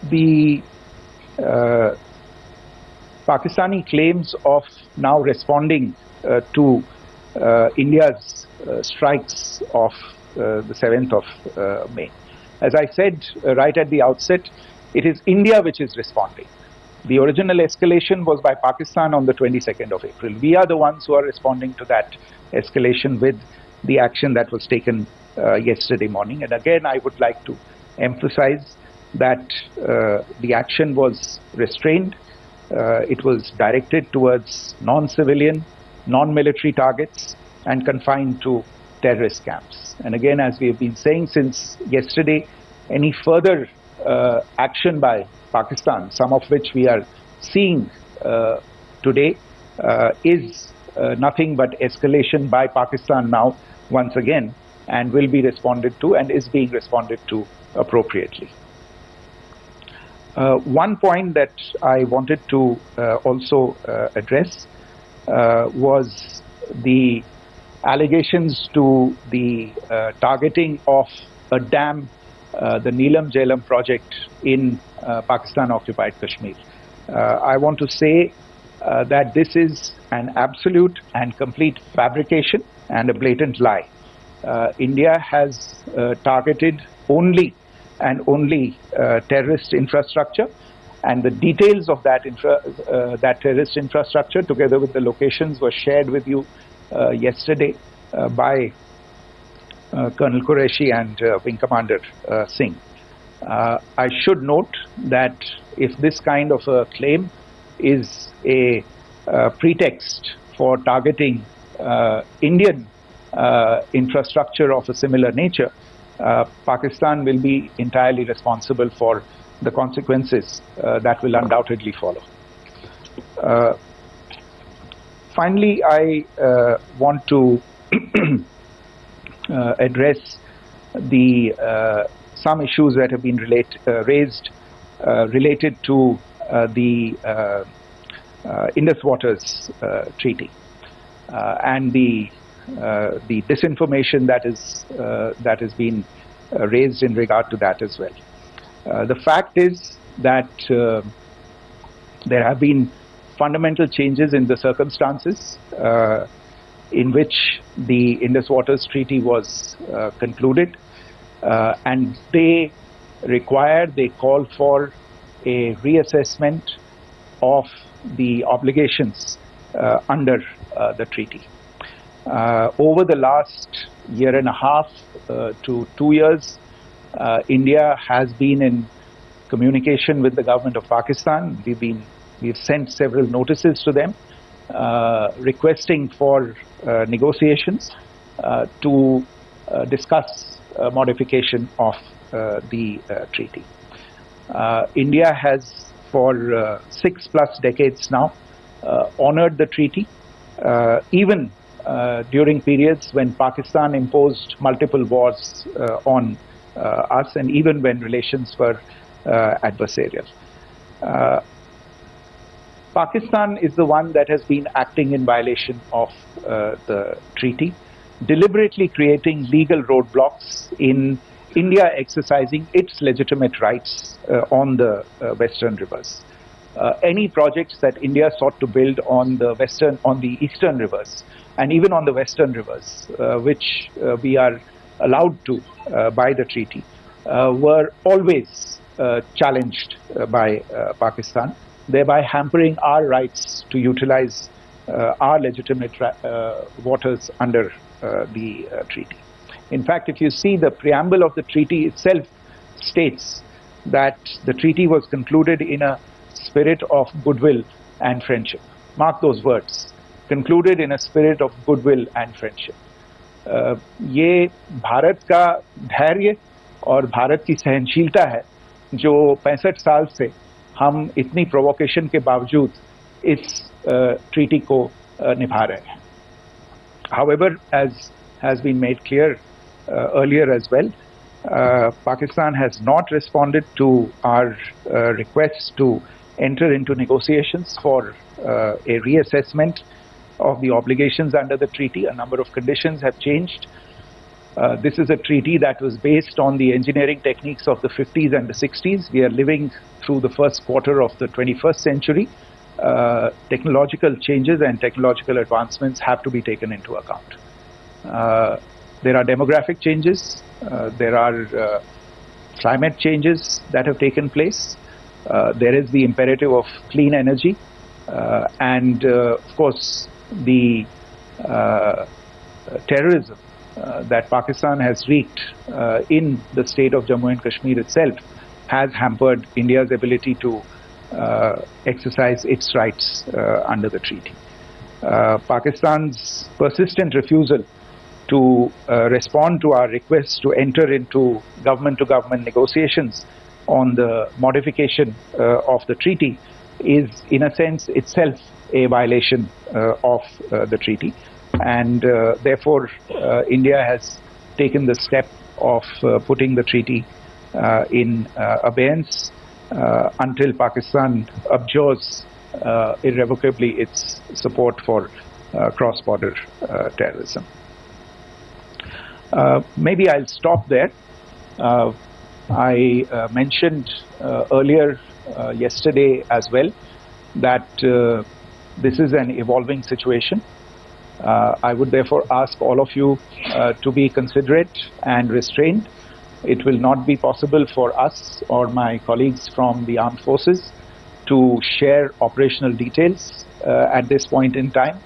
The Pakistani claims of now responding to India's strikes of the 7th of May. As I said right at the outset, it is India which is responding. The original escalation was by Pakistan on the 22nd of April. We are the ones who are responding to that escalation with the action that was taken yesterday morning. And again, I would like to emphasize that the action was restrained. It was directed towards non-civilian, non-military targets and confined to terrorist camps. And again, as we have been saying since yesterday, any further action by Pakistan, some of which we are seeing today, is nothing but escalation by Pakistan now once again, and will be responded to and is being responded to appropriately. One point that I wanted to also address was the allegations to the targeting of a dam, the Neelam Jhelum project in Pakistan-occupied Kashmir. I want to say that this is an absolute and complete fabrication and a blatant lie. India has targeted only and only terrorist infrastructure, and the details of that terrorist infrastructure, together with the locations, were shared with you yesterday by Colonel Qureshi and Wing Commander Singh. I should note that if this kind of a claim is a pretext for targeting Indian infrastructure of a similar nature, Pakistan will be entirely responsible for the consequences that will undoubtedly follow. Finally, I want to address some issues that have been raised related to the Indus Waters Treaty and the disinformation that has been raised in regard to that as well. The fact is that there have been fundamental changes in the circumstances in which the Indus Waters Treaty was concluded, and they call for a reassessment of the obligations under the treaty. Over the last year and a half to 2 years, India has been in communication with the government of Pakistan. We've sent several notices to them requesting for negotiations to discuss modification of the treaty. India has for 6+ decades now honored the treaty, even during periods when Pakistan imposed multiple wars on us, and even when relations were adversarial. Pakistan is the one that has been acting in violation of the treaty, deliberately creating legal roadblocks in India exercising its legitimate rights on the western rivers. Any projects that India sought to build on the eastern rivers and even on the western rivers, which we are allowed to by the treaty, were always challenged by Pakistan, thereby hampering our rights to utilize our legitimate waters under the treaty. In fact, if you see, the preamble of the treaty itself states that the treaty was concluded in a spirit of goodwill and friendship. Mark those words, concluded in a spirit of goodwill and friendship. ये भारत का धैर्य और भारत की सहनशीलता है जो 65 साल से हम इतनी प्रोवोकेशन के बावजूद इस ट्रीटी को निभा रहे हैं. However, as has been made clear earlier as well, Pakistan has not responded to our requests to enter into negotiations for a reassessment of the obligations under the treaty. A number of conditions have changed. This is a treaty that was based on the engineering techniques of the 50s and the 60s. We are living through the first quarter of the 21st century. Technological changes and technological advancements have to be taken into account. There are demographic changes. There are climate changes that have taken place. There is the imperative of clean energy. And of course, the terrorism that Pakistan has wreaked in the state of Jammu and Kashmir itself has hampered India's ability to exercise its rights under the treaty. Pakistan's persistent refusal to respond to our request to enter into government-to-government negotiations on the modification of the treaty is, in a sense, itself a violation of the treaty. And therefore, India has taken the step of putting the treaty in abeyance until Pakistan abjures irrevocably its support for cross-border terrorism. Maybe I'll stop there. I mentioned earlier yesterday as well that this is an evolving situation. I would therefore ask all of you to be considerate and restrained. It will not be possible for us or my colleagues from the armed forces to share operational details at this point in time.